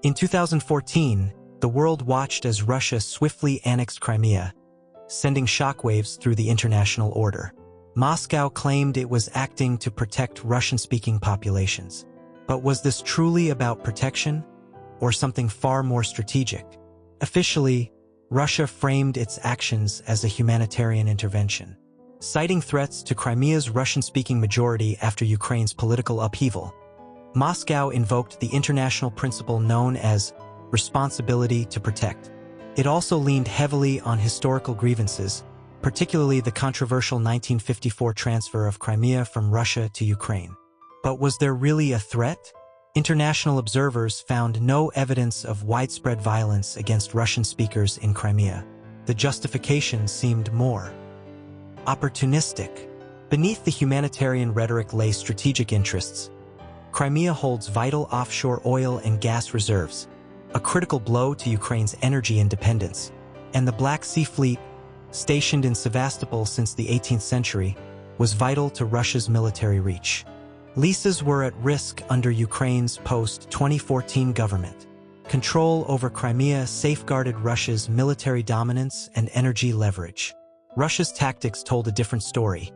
In 2014, the world watched as Russia swiftly annexed Crimea, sending shockwaves through the international order. Moscow claimed it was acting to protect Russian-speaking populations. But was this truly about protection, or something far more strategic? Officially, Russia framed its actions as a humanitarian intervention. Citing threats to Crimea's Russian-speaking majority after Ukraine's political upheaval, Moscow invoked the international principle known as responsibility to protect. It also leaned heavily on historical grievances, particularly the controversial 1954 transfer of Crimea from Russia to Ukraine. But was there really a threat? International observers found no evidence of widespread violence against Russian speakers in Crimea. The justification seemed more opportunistic. Beneath the humanitarian rhetoric lay strategic interests. Crimea holds vital offshore oil and gas reserves, a critical blow to Ukraine's energy independence, and the Black Sea Fleet, stationed in Sevastopol since the 18th century, was vital to Russia's military reach. Leases were at risk under Ukraine's post-2014 government. Control over Crimea safeguarded Russia's military dominance and energy leverage. Russia's tactics told a different story.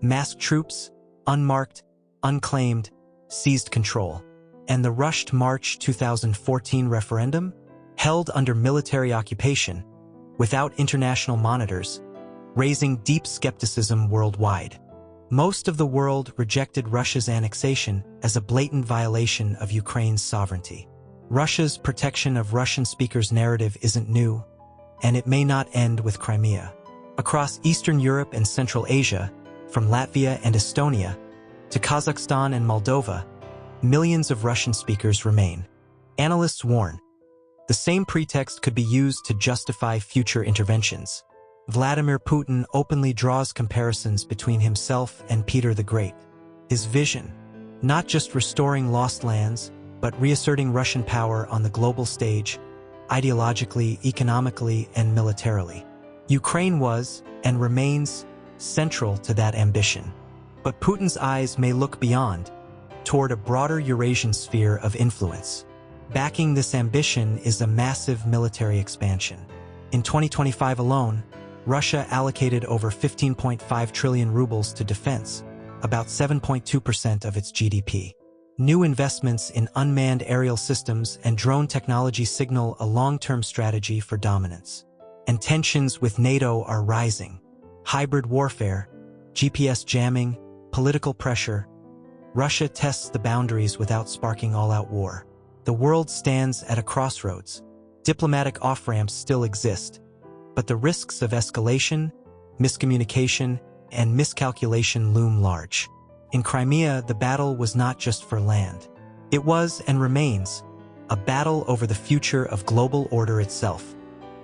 Masked troops, unmarked, unclaimed, seized control. And the rushed March 2014 referendum, held under military occupation, without international monitors, raising deep skepticism worldwide. Most of the world rejected Russia's annexation as a blatant violation of Ukraine's sovereignty. Russia's protection of Russian speakers' narrative isn't new, and it may not end with Crimea. Across Eastern Europe and Central Asia, from Latvia and Estonia to Kazakhstan and Moldova, millions of Russian speakers remain. Analysts warn, the same pretext could be used to justify future interventions. Vladimir Putin openly draws comparisons between himself and Peter the Great. His vision, not just restoring lost lands, but reasserting Russian power on the global stage, ideologically, economically, and militarily. Ukraine was, and remains, central to that ambition. But Putin's eyes may look beyond, toward a broader Eurasian sphere of influence. Backing this ambition is a massive military expansion. In 2025 alone, Russia allocated over 15.5 trillion rubles to defense, about 7.2% of its GDP. New investments in unmanned aerial systems and drone technology signal a long-term strategy for dominance. And tensions with NATO are rising. Hybrid warfare, GPS jamming, political pressure. Russia tests the boundaries without sparking all-out war. The world stands at a crossroads. Diplomatic off-ramps still exist, but the risks of escalation, miscommunication, and miscalculation loom large. In Crimea, the battle was not just for land. It was, and remains, a battle over the future of global order itself.